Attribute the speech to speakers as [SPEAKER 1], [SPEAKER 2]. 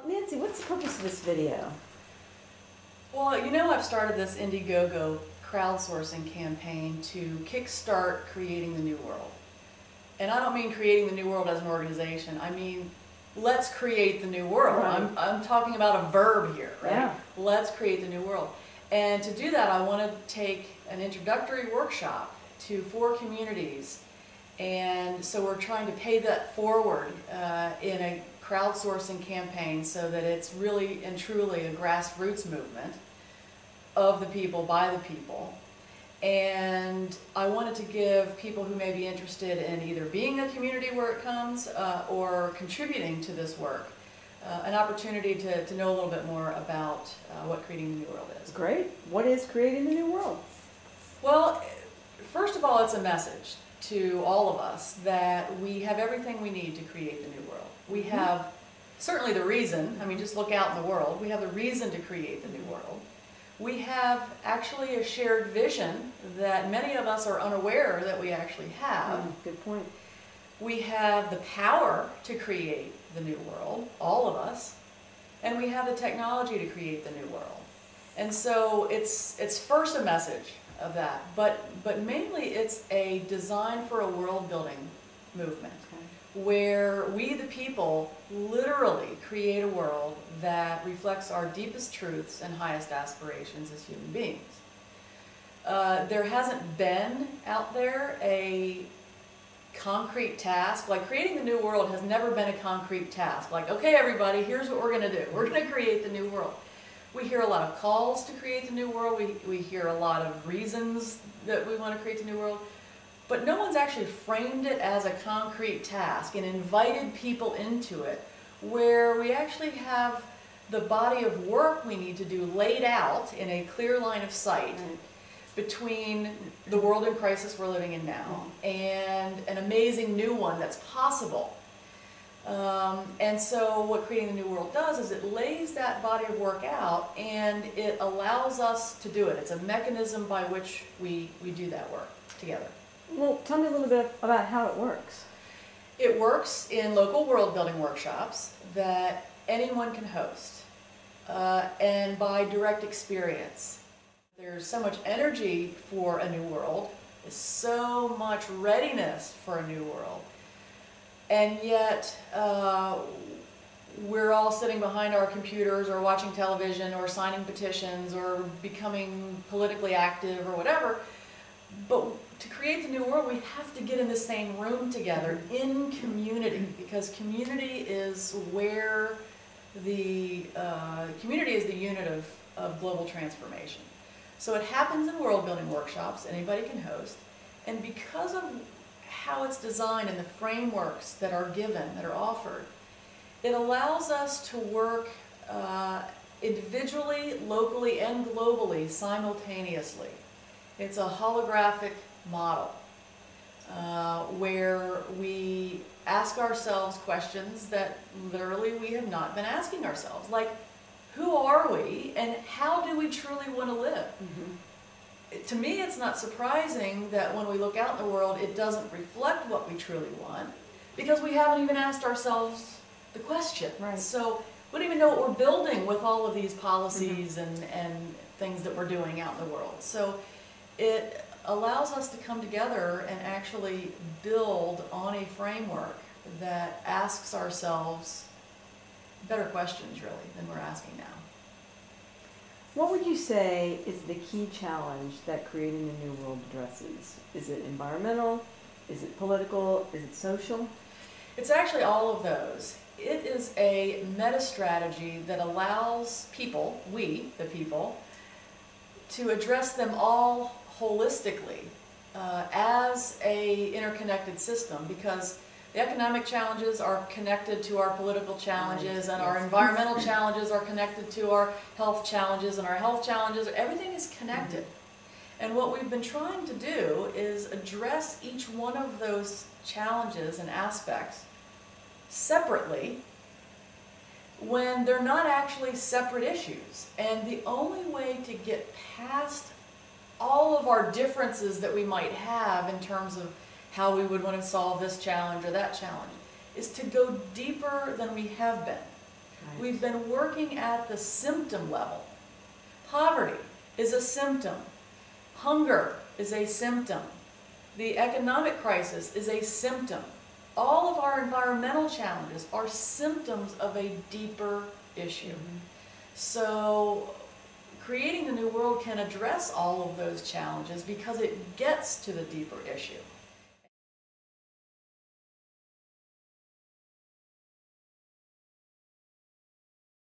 [SPEAKER 1] Nancy, what's the purpose of this video?
[SPEAKER 2] Well, you know, I've started this Indiegogo crowdsourcing campaign to kickstart creating the new world. And I don't mean creating the new world as an organization. I mean, let's create the new world.
[SPEAKER 1] Right.
[SPEAKER 2] I'm talking about a verb here, right?
[SPEAKER 1] Yeah.
[SPEAKER 2] Let's create the new world. And to do that, I want to take an introductory workshop to 4 communities. And so we're trying to pay that forward in a crowdsourcing campaign so that it's really and truly a grassroots movement of the people, by the people. And I wanted to give people who may be interested in either being a community where it comes or contributing to this work an opportunity to know a little bit more about what creating the new world is.
[SPEAKER 1] Great. What is creating the new world?
[SPEAKER 2] Well, first of all, it's a message to all of us that we have everything we need to create the new world. We have certainly the reason, I mean, just look out in the world, we have the reason to create the new world. We have actually a shared vision that many of us are unaware that we actually have.
[SPEAKER 1] Good point.
[SPEAKER 2] We have the power to create the new world, all of us, and we have the technology to create the new world. And so it's first a message of that, but mainly it's a design for a world building movement where we the people literally create a world that reflects our deepest truths and highest aspirations as human beings. There hasn't been out there a concrete task. Like, creating the new world has never been a concrete task. Like, okay, everybody, here's what we're going to do. We're going to create the new world. We hear a lot of calls to create the new world. We hear a lot of reasons that we want to create the new world. But no one's actually framed it as a concrete task and invited people into it, where we actually have the body of work we need to do laid out in a clear line of sight between the world in crisis we're living in now and an amazing new one that's possible. And so what creating the new world does is it lays that body of work out and it allows us to do it. It's a mechanism by which we do that work together.
[SPEAKER 1] Well, tell me a little bit about how it works.
[SPEAKER 2] It works in local world building workshops that anyone can host and by direct experience. There's so much energy for a new world, there's so much readiness for a new world, and yet we're all sitting behind our computers or watching television or signing petitions or becoming politically active or whatever. But to create the new world, we have to get in the same room together in community, because community is where the community is the unit of global transformation. So it happens in world building workshops, anybody can host, and because of how it's designed and the frameworks that are given, that are offered, it allows us to work individually, locally, and globally simultaneously. It's a holographic model where we ask ourselves questions that literally we have not been asking ourselves, like, who are we and how do we truly want to live? To me, it's not surprising that when we look out in the world, it doesn't reflect what we truly want, because we haven't even asked ourselves the question.
[SPEAKER 1] Right.
[SPEAKER 2] So we don't even know what we're building with all of these policies and things that we're doing out in the world. So it allows us to come together and actually build on a framework that asks ourselves better questions, really, than we're asking now.
[SPEAKER 1] What would you say is the key challenge that creating the new world addresses? Is it environmental? Is it political? Is it social?
[SPEAKER 2] It's actually all of those. It is a meta-strategy that allows people, we, the people, to address them all holistically as a interconnected system, because the economic challenges are connected to our political challenges, and our environmental challenges are connected to our health challenges, and our health challenges, everything is connected. And what we've been trying to do is address each one of those challenges and aspects separately when they're not actually separate issues. And the only way to get past all of our differences that we might have in terms of how we would want to solve this challenge or that challenge is to go deeper than we have been.
[SPEAKER 1] Right.
[SPEAKER 2] We've been working at the symptom level. Poverty is a symptom. Hunger is a symptom. The economic crisis is a symptom. All of our environmental challenges are symptoms of a deeper issue.
[SPEAKER 1] Mm-hmm.
[SPEAKER 2] So creating the new world can address all of those challenges because it gets to the deeper issue.